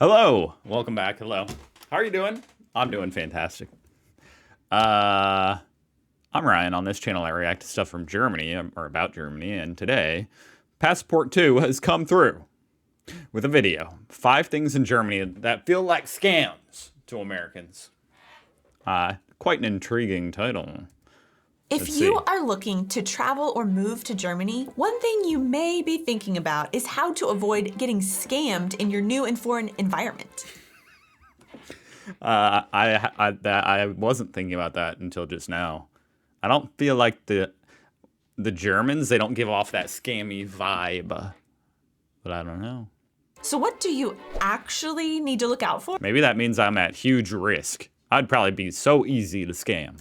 Hello, welcome back. Hello, how are you doing? I'm doing fantastic. I'm Ryan. On this channel, I react to stuff from Germany or about Germany, and today, Passport 2 has come through with a video. 5 things in Germany that feel like scams to Americans. Quite an intriguing title. If you are looking to travel or move to Germany, one thing you may be thinking about is how to avoid getting scammed in your new and foreign environment. I wasn't thinking about that until just now. I don't feel like the Germans, they don't give off that scammy vibe, but I don't know. So what do you actually need to look out for? Maybe that means I'm at huge risk. I'd probably be so easy to scam.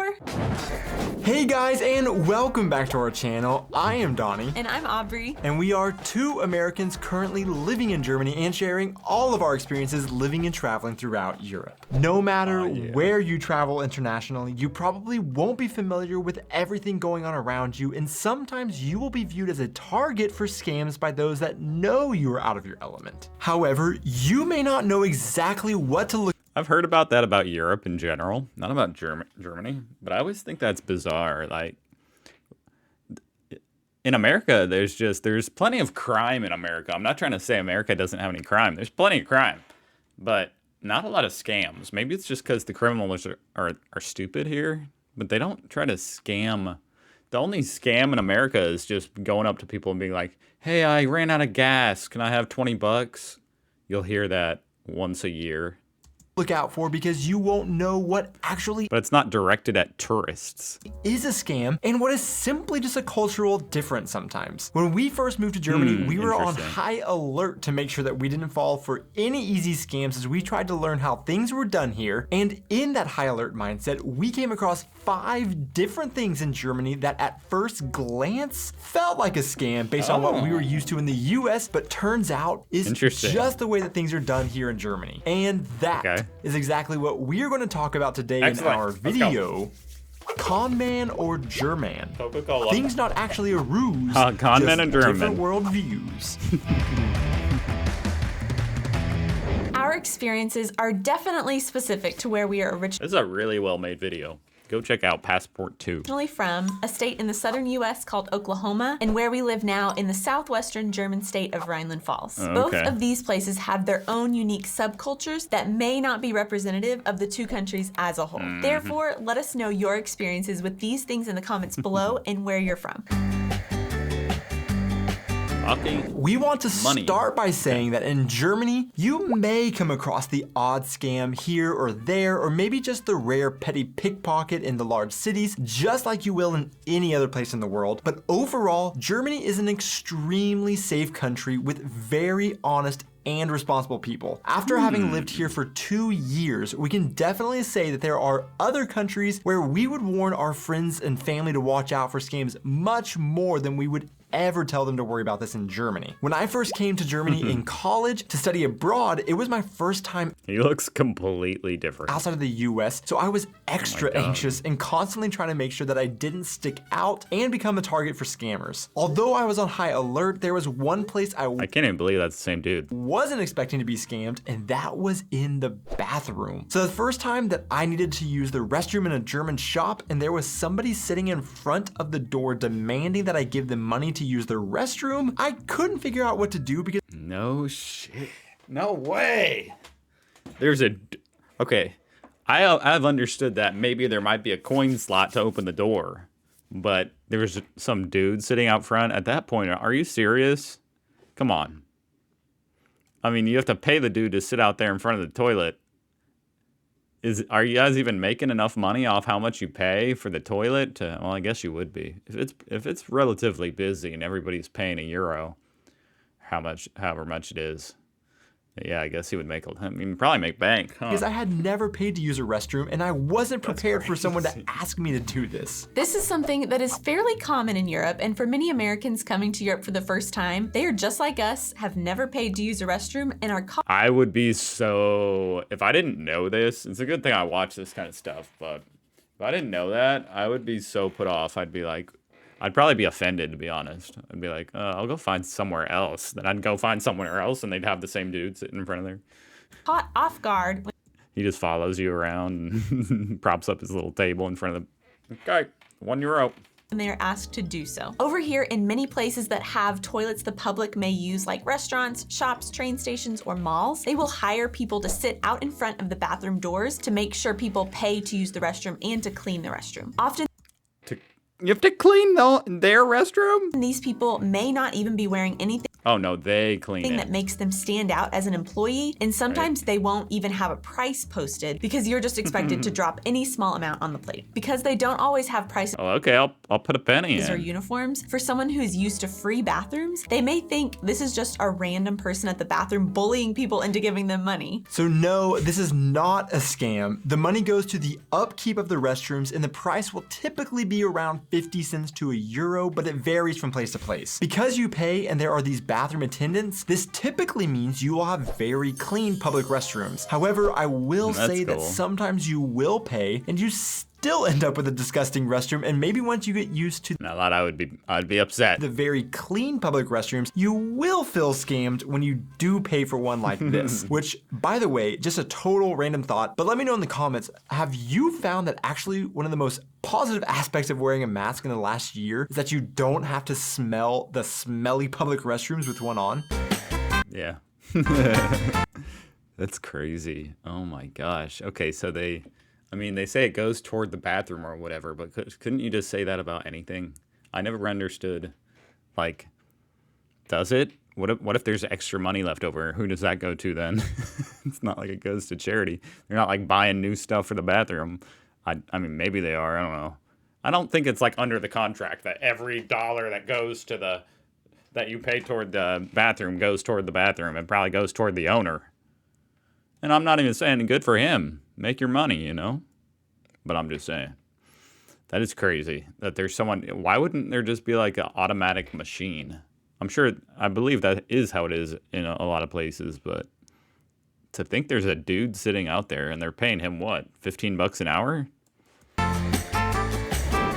Hey guys, and welcome back to our channel. I am Donnie. And I'm Aubrey. And we are 2 Americans currently living in Germany and sharing all of our experiences living and traveling throughout Europe. No matter where you travel internationally, you probably won't be familiar with everything going on around you, and sometimes you will be viewed as a target for scams by those that know you are out of your element. However, you may not know exactly what to look. I've heard about that about Europe in general, not about Germany, but I always think that's bizarre. Like, in America, there's plenty of crime in America. I'm not trying to say America doesn't have any crime. There's plenty of crime, but not a lot of scams. Maybe it's just because the criminals are stupid here, but they don't try to scam. The only scam in America is just going up to people and being like, hey, I ran out of gas. Can I have 20 bucks? You'll hear that once a year. Look out for, because you won't know what actually But it's not directed at tourists. Is a scam and what is simply just a cultural difference sometimes. When we first moved to Germany, we were on high alert to make sure that we didn't fall for any easy scams as we tried to learn how things were done here. And in that high alert mindset, we came across 5 different things in Germany that at first glance felt like a scam based on what we were used to in the US, but turns out is just the way that things are done here in Germany. And that is exactly what we're going to talk about today in our video. Con man or German? Coca-Cola. Things not actually a ruse, con man and German. Different world views. Our experiences are definitely specific to where we are This is a really well-made video. Go check out Passport 2. originally from, a state in the southern US called Oklahoma, and where we live now in the southwestern German state of Rhineland Falls. Both of these places have their own unique subcultures that may not be representative of the 2 countries as a whole. Therefore, let us know your experiences with these things in the comments below and where you're from. We want to start by saying that in Germany, you may come across the odd scam here or there, or maybe just the rare petty pickpocket in the large cities, just like you will in any other place in the world. But overall, Germany is an extremely safe country with very honest and responsible people. After having lived here for 2 years, we can definitely say that there are other countries where we would warn our friends and family to watch out for scams much more than we would ever tell them to worry about this in Germany. When I first came to Germany in college to study abroad, it was my first time. He looks completely different. Outside of the US, so I was extra anxious and constantly trying to make sure that I didn't stick out and become a target for scammers. Although I was on high alert, there was one place I can't even believe that's the same dude. Wasn't expecting to be scammed, and that was in the bathroom. So the first time that I needed to use the restroom in a German shop, and there was somebody sitting in front of the door demanding that I give them money to use their restroom, I couldn't figure out what to do because no shit. No way. There's a okay. I've understood that maybe there might be a coin slot to open the door, but there was some dude sitting out front. At that point, are you serious? Come on. I mean, you have to pay the dude to sit out there in front of the toilet. Are you guys even making enough money off how much you pay for the toilet? Well, I guess you would be. If it's relatively busy and everybody's paying €1, however much it is. Yeah, I guess he would probably make bank, huh? Because I had never paid to use a restroom, and I wasn't prepared for someone to ask me to do this. This is something that is fairly common in Europe, and for many Americans coming to Europe for the first time, they are just like us, have never paid to use a restroom, and are I would be so... If I didn't know this, it's a good thing I watch this kind of stuff, but if I didn't know that, I would be so put off. I'd be like, I'd probably be offended, to be honest. I'd be like, I'll go find somewhere else. Then I'd go find somewhere else, and they'd have the same dude sitting in front of there. caught off guard He just follows you around and props up his little table in front of the... Okay, €1. when they are asked to do so. Over here, in many places that have toilets the public may use, like restaurants, shops, train stations, or malls, they will hire people to sit out in front of the bathroom doors to make sure people pay to use the restroom and to clean the restroom. Often, You have to clean their restroom? these people may not even be wearing anything Oh no, they clean that it. makes them stand out as an employee, and sometimes they won't even have a price posted because you're just expected to drop any small amount on the plate. Because they don't always have prices Oh, okay, I'll put a penny or in. uniforms, for someone who's used to free bathrooms, they may think this is just a random person at the bathroom bullying people into giving them money. So no, this is not a scam. The money goes to the upkeep of the restrooms, and the price will typically be around 50 cents to €1, but it varies from place to place. Because you pay and there are these bathroom attendants, this typically means you will have very clean public restrooms. However, I will say that sometimes you will pay and you still end up with a disgusting restroom, and maybe once you get used to Now that I'd be upset. the very clean public restrooms, you will feel scammed when you do pay for one like this. Which, by the way, just a total random thought, but let me know in the comments, have you found that actually one of the most positive aspects of wearing a mask in the last year is that you don't have to smell the smelly public restrooms with one on? Yeah. That's crazy. Oh my gosh. Okay, so they say it goes toward the bathroom or whatever, but couldn't you just say that about anything? I never understood, like, does it? What if there's extra money left over? Who does that go to then? It's not like it goes to charity. They're not like buying new stuff for the bathroom. I mean, maybe they are, I don't know. I don't think it's like under the contract that every dollar that goes to that you pay toward the bathroom goes toward the bathroom. It probably goes toward the owner. And I'm not even saying good for him. Make your money, you know? But I'm just saying. That is crazy that there's someone. Why wouldn't there just be like an automatic machine? I believe that is how it is in a lot of places, but to think there's a dude sitting out there and they're paying him what, $15 an hour?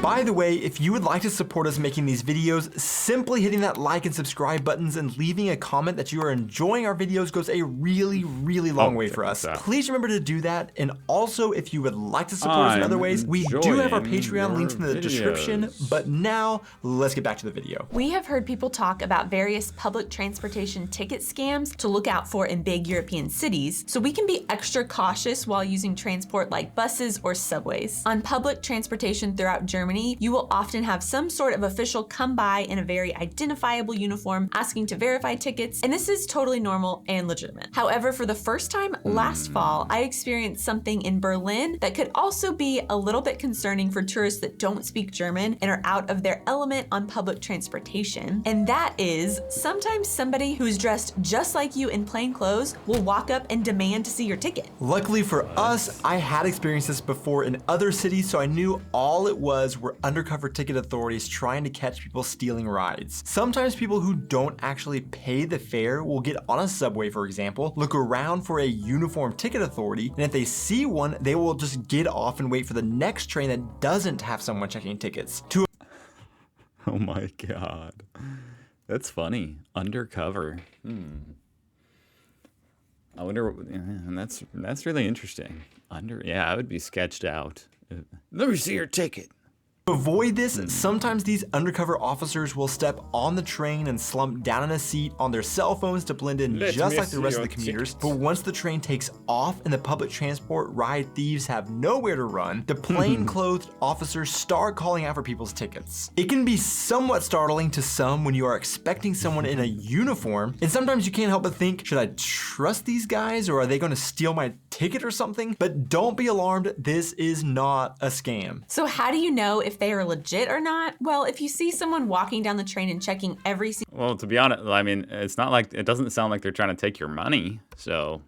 By the way, if you would like to support us making these videos, simply hitting that like and subscribe buttons and leaving a comment that you are enjoying our videos goes a really, really long way for us. Please remember to do that. And also, if you would like to support us in other ways, we do have our Patreon links in the description. But now, let's get back to the video. We have heard people talk about various public transportation ticket scams to look out for in big European cities, so we can be extra cautious while using transport like buses or subways. On public transportation throughout Germany, you will often have some sort of official come by in a very identifiable uniform asking to verify tickets, and this is totally normal and legitimate. However, for the first time last fall, I experienced something in Berlin that could also be a little bit concerning for tourists that don't speak German and are out of their element on public transportation, and that is sometimes somebody who's dressed just like you in plain clothes will walk up and demand to see your ticket. Luckily for us, I had experienced this before in other cities, so I knew all it was were undercover ticket authorities trying to catch people stealing rides. Sometimes people who don't actually pay the fare will get on a subway, for example, look around for a uniformed ticket authority, and if they see one, they will just get off and wait for the next train that doesn't have someone checking tickets. Oh my god. That's funny. Undercover. I wonder and that's really interesting. Yeah, I would be sketched out. Let me see your ticket. To avoid this, sometimes these undercover officers will step on the train and slump down in a seat on their cell phones to blend in just like the rest of the commuters. But once the train takes off and the public transport ride thieves have nowhere to run, the plain-clothed officers start calling out for people's tickets. It can be somewhat startling to some when you are expecting someone in a uniform, and sometimes you can't help but think, should I trust these guys or are they going to steal my ticket or something? But don't be alarmed, this is not a scam. So how do you know if they are legit or not? Well, if you see someone walking down the train and checking every Well, to be honest, I mean, it doesn't sound like they're trying to take your money, so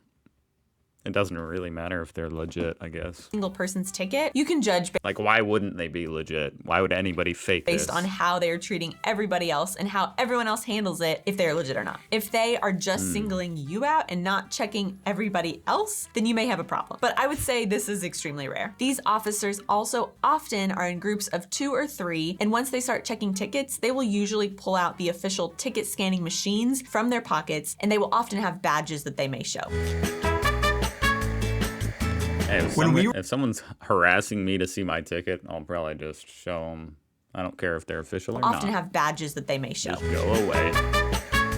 it doesn't really matter if they're legit, I guess. single person's ticket, you can judge Like, why wouldn't they be legit? Why would anybody fake based this? on how they're treating everybody else and how everyone else handles it, if they're legit or not. If they are just singling you out and not checking everybody else, then you may have a problem. But I would say this is extremely rare. These officers also often are in groups of 2 or 3, and once they start checking tickets, they will usually pull out the official ticket scanning machines from their pockets, and they will often have badges that they may show. Hey, if someone's harassing me to see my ticket, I'll probably just show them. I don't care if they're official or not. Often have badges that they may show. Just go away.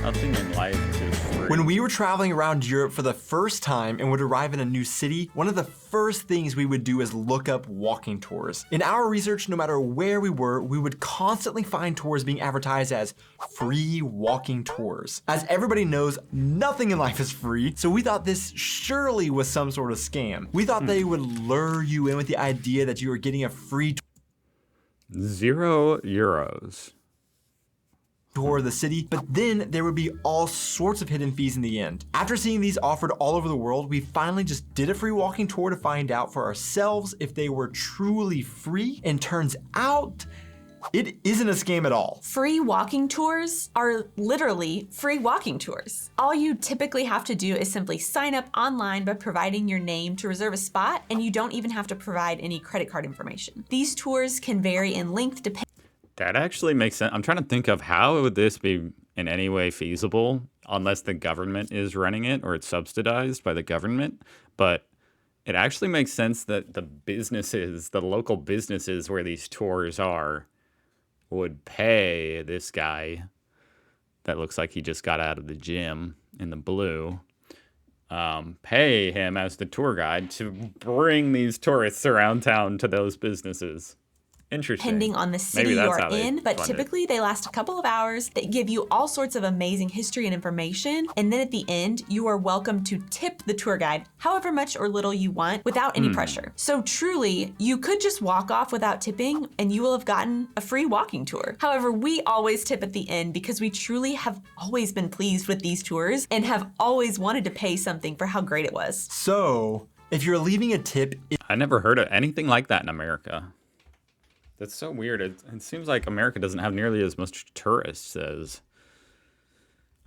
Nothing in life is free. When we were traveling around Europe for the first time and would arrive in a new city, one of the first things we would do is look up walking tours. In our research, no matter where we were, we would constantly find tours being advertised as free walking tours. As everybody knows, nothing in life is free, so we thought this surely was some sort of scam. We thought they would lure you in with the idea that you were getting a free €0. tour of the city, but then there would be all sorts of hidden fees in the end. After seeing these offered all over the world, we finally just did a free walking tour to find out for ourselves if they were truly free, and turns out it isn't a scam at all. Free walking tours are literally free walking tours. All you typically have to do is simply sign up online by providing your name to reserve a spot, and you don't even have to provide any credit card information. These tours can vary in length depending. That actually makes sense. I'm trying to think of how would this be in any way feasible unless the government is running it or it's subsidized by the government. But it actually makes sense that the local businesses where these tours are would pay this guy that looks like he just got out of the gym in the blue, pay him as the tour guide to bring these tourists around town to those businesses. Interesting. Depending on the city you're in, but typically they last a couple of hours. They give you all sorts of amazing history and information, and then at the end, you are welcome to tip the tour guide however much or little you want without any pressure. So truly, you could just walk off without tipping, and you will have gotten a free walking tour. However, we always tip at the end because we truly have always been pleased with these tours and have always wanted to pay something for how great it was. So, if you're leaving a tip, I never heard of anything like that in America. That's so weird. It seems like America doesn't have nearly as much tourists as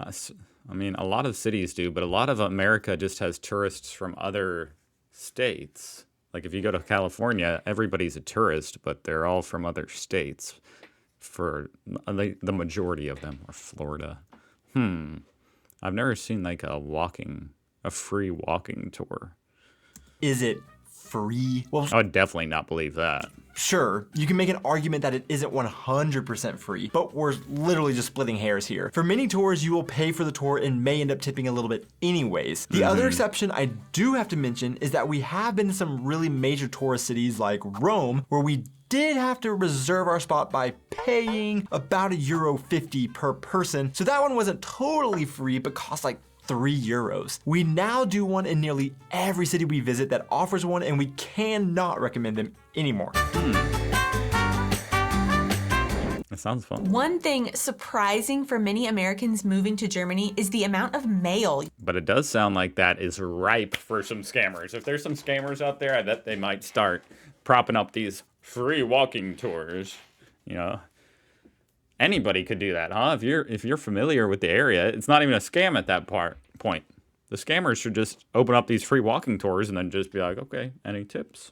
us. I mean, a lot of cities do, but a lot of America just has tourists from other states. Like if you go to California, everybody's a tourist, but they're all from other states. For the majority of them, or Florida. I've never seen like a free walking tour. is it free? Well, I would definitely not believe that. Sure, you can make an argument that it isn't 100% free, but we're literally just splitting hairs here. For many tours, you will pay for the tour and may end up tipping a little bit anyways. The other exception I do have to mention is that we have been to some really major tourist cities like Rome, where we did have to reserve our spot by paying about €1.50 per person. So that one wasn't totally free, but cost like €3. We now do one in nearly every city we visit that offers one, and we cannot recommend them anymore. That sounds fun. One thing surprising for many Americans moving to Germany is the amount of mail. But it does sound like that is ripe for some scammers. If there's some scammers out there, I bet they might start propping up these free walking tours. You know, anybody could do that, huh? If you're familiar with the area, it's not even a scam at that point. The scammers should just open up these free walking tours and then just be like, okay, any tips?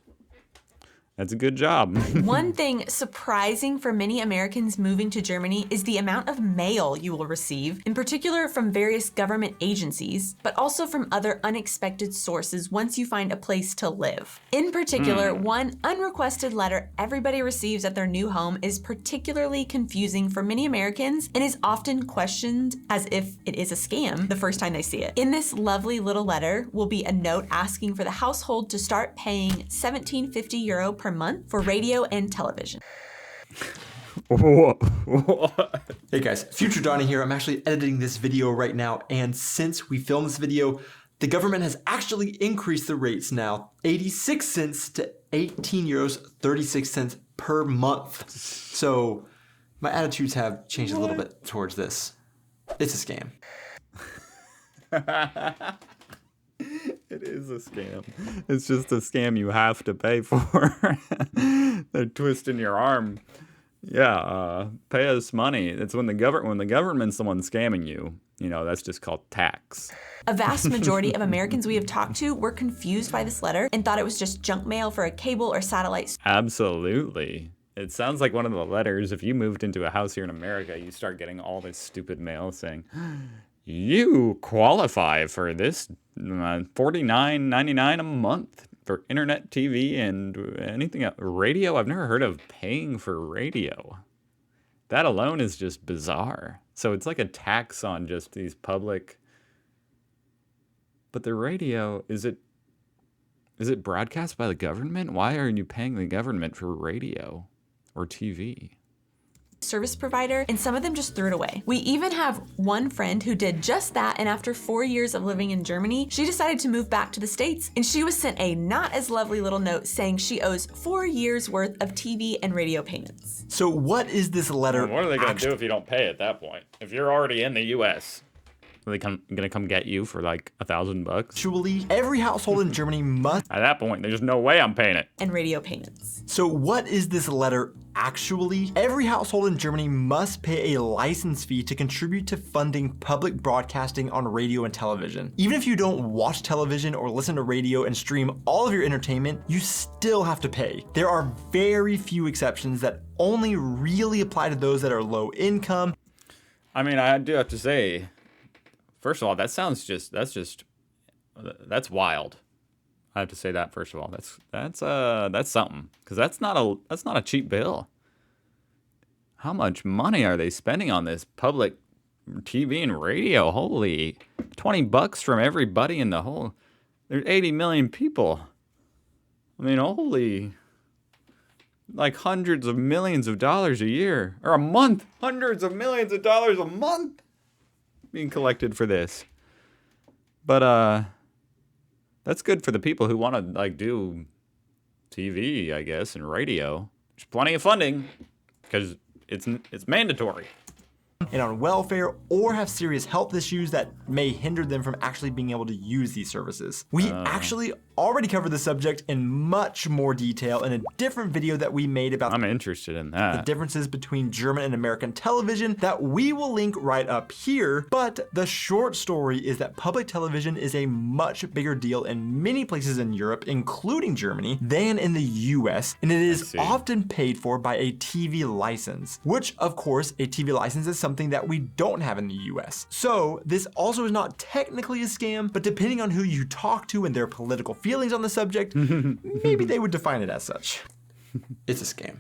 That's a good job. One thing surprising for many Americans moving to Germany is the amount of mail you will receive, in particular from various government agencies, but also from other unexpected sources once you find a place to live. In particular, one unrequested letter everybody receives at their new home is particularly confusing for many Americans and is often questioned as if it is a scam the first time they see it. In this lovely little letter will be a note asking for the household to start paying €17.50 per month for radio and television. Hey guys, Future Donnie here. I'm actually editing this video right now, and since we filmed this video, the government has actually increased the rates now, 86 cents to €18.36 per month. So my attitudes have changed a little bit towards this. It's a scam. It is a scam. It's just a scam you have to pay for. They're twisting your arm. Yeah, pay us money. It's when the government's the one scamming you. You know, that's just called tax. A vast majority of Americans we have talked to were confused by this letter and thought it was just junk mail for a cable or satellite. Absolutely. It sounds like one of the letters. If you moved into a house here in America, you start getting all this stupid mail saying, you qualify for this $49.99 a month for internet, TV, and anything else. Radio, I've never heard of paying for radio. That alone is just bizarre. So it's like a tax on just these public. But the radio, is it broadcast by the government? Why are you paying the government for radio or TV? Service provider, and some of them just threw it away. We even have one friend who did just that, and after 4 years of living in Germany, she decided to move back to the States, and she was sent a not as lovely little note saying she owes 4 years worth of TV and radio payments. So what is this letter? Well, what are they going to do if you don't pay at that point? If you're already in the U.S., are they going to come get you for like $1,000? Actually, every household in Germany must. At that point, there's no way I'm paying it. And radio payments. So what is this letter actually? Every household in Germany must pay a license fee to contribute to funding public broadcasting on radio and television. Even if you don't watch television or listen to radio and stream all of your entertainment, you still have to pay. There are very few exceptions that only really apply to those that are low income. I mean, I do have to say, first of all, that's wild. I have to say that first of all. That's something, because that's not a cheap bill. How much money are they spending on this public TV and radio? Holy, $20 from everybody in the whole. There's 80 million people. I mean, holy, like hundreds of millions of dollars a year or a month. Hundreds of millions of dollars a month being collected for this. But that's good for the people who want to like do TV, I guess, and radio. There's plenty of funding because it's mandatory. And on welfare or have serious health issues that may hinder them from actually being able to use these services. We actually already covered the subject in much more detail in a different video that we made about I'm interested in that. the differences between German and American television that we will link right up here. But the short story is that public television is a much bigger deal in many places in Europe, including Germany, than in the US, and it is often paid for by a TV license, which of course a TV license is something that we don't have in the US. So this also is not technically a scam, but depending on who you talk to and their political feelings on the subject, maybe they would define it as such. It's a scam.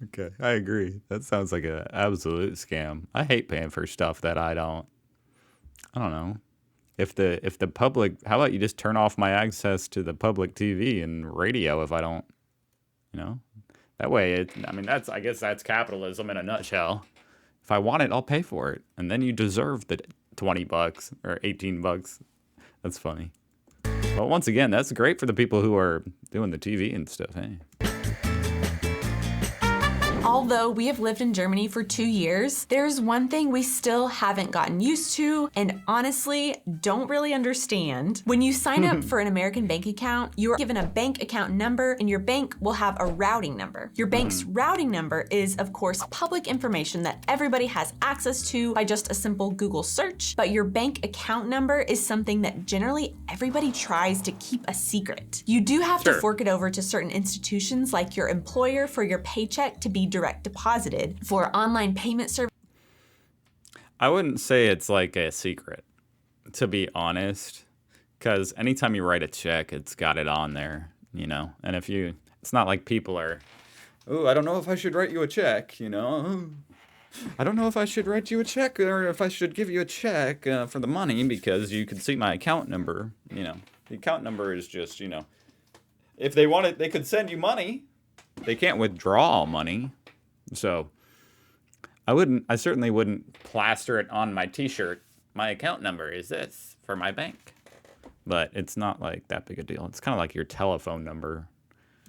Okay, I agree. That sounds like an absolute scam. I hate paying for stuff that I don't know. If the public, how about you just turn off my access to the public TV and radio if I don't, that way I guess that's capitalism in a nutshell. If I want it, I'll pay for it. And then you deserve the $20 or $18. That's funny. But once again, that's great for the people who are doing the TV and stuff, hey. Although we have lived in Germany for 2 years, there's one thing we still haven't gotten used to and honestly don't really understand. When you sign up for an American bank account, you're given a bank account number and your bank will have a routing number. Your bank's routing number is, of course, public information that everybody has access to by just a simple Google search, but your bank account number is something that generally everybody tries to keep a secret. You do have to fork it over to certain institutions like your employer for your paycheck to be direct deposited. For online payment service, I wouldn't say it's like a secret, to be honest, because anytime you write a check, it's got it on there, and it's not like people are, I don't know if I should write you a check, I don't know if I should write you a check or if I should give you a check for the money because you can see my account number, The account number is just, if they want it, they could send you money. They can't withdraw money. So I certainly wouldn't plaster it on my t-shirt. My account number is this for my bank. But it's not like that big a deal. It's kind of like your telephone number.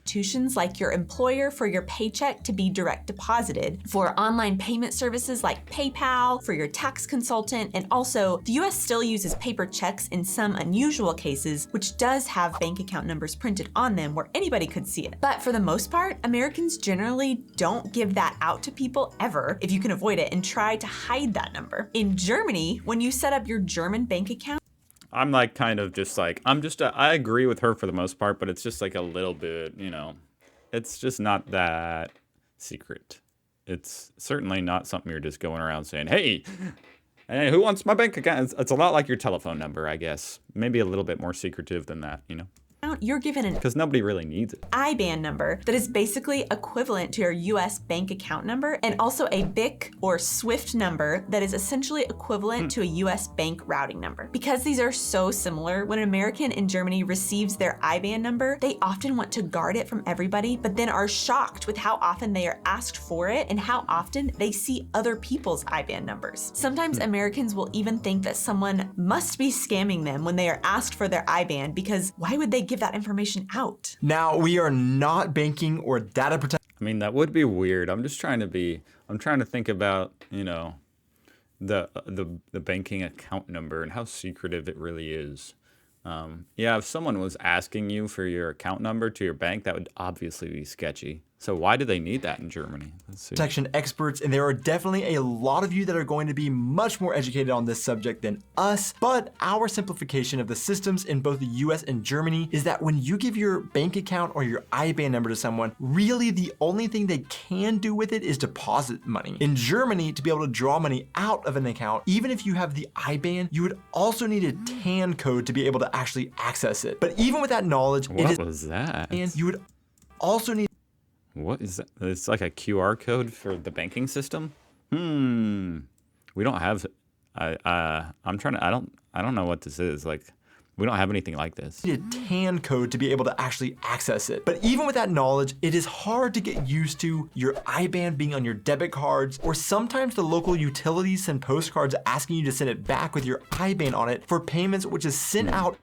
Institutions like your employer for your paycheck to be direct deposited, for online payment services like PayPal, for your tax consultant, and also the US still uses paper checks in some unusual cases, which does have bank account numbers printed on them where anybody could see it. But for the most part, Americans generally don't give that out to people ever, if you can avoid it, and try to hide that number. In Germany, when you set up your German bank account, I'm like kind of just like, I agree with her for the most part, but it's just like a little bit, it's just not that secret. It's certainly not something you're just going around saying, hey, Hey, who wants my bank account? It's a lot like your telephone number, I guess. Maybe a little bit more secretive than that, you know? You're given an Because nobody really needs it. IBAN number that is basically equivalent to your US bank account number, and also a BIC or SWIFT number that is essentially equivalent to a US bank routing number. Because these are so similar, when an American in Germany receives their IBAN number, they often want to guard it from everybody, but then are shocked with how often they are asked for it and how often they see other people's IBAN numbers. Sometimes Americans will even think that someone must be scamming them when they are asked for their IBAN, because why would they give that information out? Now, we are not banking or data protection. I mean, that would be weird. I'm trying to think about, you know, the banking account number and how secretive it really is. Yeah, if someone was asking you for your account number to your bank, that would obviously be sketchy. So why do they need that in Germany? Protection experts, and there are definitely a lot of you that are going to be much more educated on this subject than us, but our simplification of the systems in both the US and Germany is that when you give your bank account or your IBAN number to someone, really the only thing they can do with it is deposit money. In Germany, to be able to draw money out of an account, even if you have the IBAN, you would also need a TAN code to be able to actually access it. But even with that knowledge, what was that? And you would also need. What is that? It's like a QR code for the banking system? We don't have, I don't know what this is. Like, we don't have anything like this. You need a TAN code to be able to actually access it. But even with that knowledge, it is hard to get used to your IBAN being on your debit cards, or sometimes the local utilities send postcards asking you to send it back with your IBAN on it for payments, which is sent out.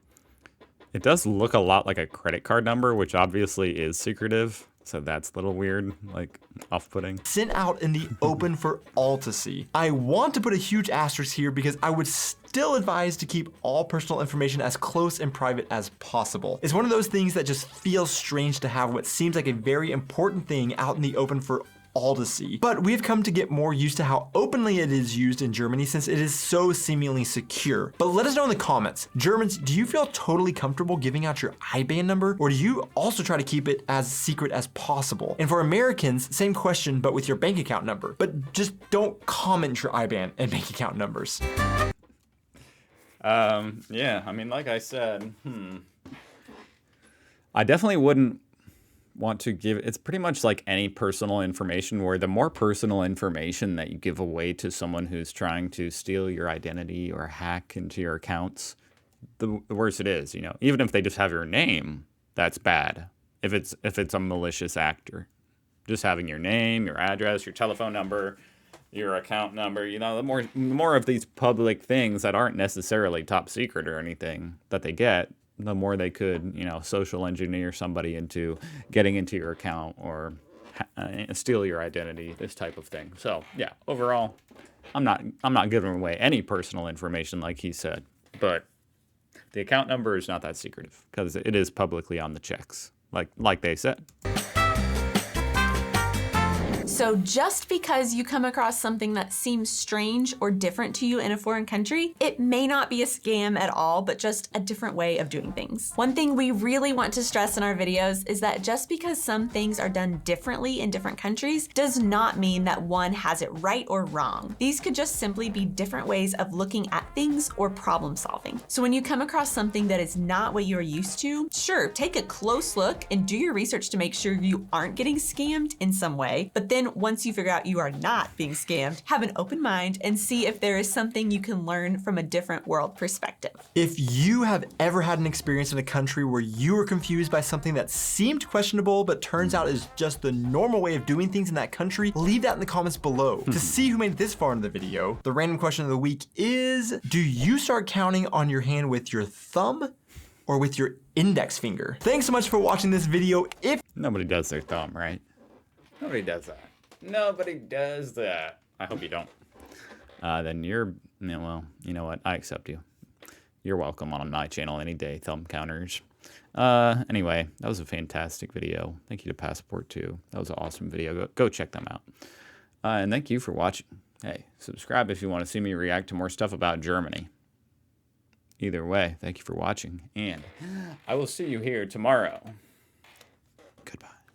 It does look a lot like a credit card number, which obviously is secretive. So that's a little weird, like off-putting. Sent out in the open for all to see. I want to put a huge asterisk here because I would still advise to keep all personal information as close and private as possible. It's one of those things that just feels strange to have what seems like a very important thing out in the open for all to see. But we've come to get more used to how openly it is used in Germany since it is so seemingly secure. But let us know in the comments, Germans, do you feel totally comfortable giving out your IBAN number, or do you also try to keep it as secret as possible? And for Americans, same question, but with your bank account number. But just don't comment your IBAN and bank account numbers. Yeah, I mean, like I said, I definitely wouldn't want to give, it's pretty much like any personal information, where the more personal information that you give away to someone who's trying to steal your identity or hack into your accounts, the worse it is, you know. Even if they just have your name, that's bad. If it's a malicious actor, just having your name, your address, your telephone number, your account number, you know, the more of these public things that aren't necessarily top secret or anything that they get, the more they could, you know, social engineer somebody into getting into your account or steal your identity, this type of thing. So yeah, overall, I'm not giving away any personal information like he said, but the account number is not that secretive because it is publicly on the checks, like they said. So just because you come across something that seems strange or different to you in a foreign country, it may not be a scam at all, but just a different way of doing things. One thing we really want to stress in our videos is that just because some things are done differently in different countries does not mean that one has it right or wrong. These could just simply be different ways of looking at things or problem solving. So when you come across something that is not what you're used to, sure, take a close look and do your research to make sure you aren't getting scammed in some way, but then once you figure out you are not being scammed, have an open mind and see if there is something you can learn from a different world perspective. If you have ever had an experience in a country where you were confused by something that seemed questionable but turns out is just the normal way of doing things in that country, leave that in the comments below. To see who made it this far in the video, the random question of the week is, do you start counting on your hand with your thumb or with your index finger? Thanks so much for watching this video. If Nobody does their thumb, right? Nobody does that. Nobody does that. I hope you don't. Then you're, yeah, well, you know what? I accept you. You're welcome on my channel any day, thumb counters. Anyway, that was a fantastic video. Thank you to Passport too. That was an awesome video. Go check them out. And thank you for watching. Hey, subscribe if you want to see me react to more stuff about Germany. Either way, thank you for watching, and I will see you here tomorrow.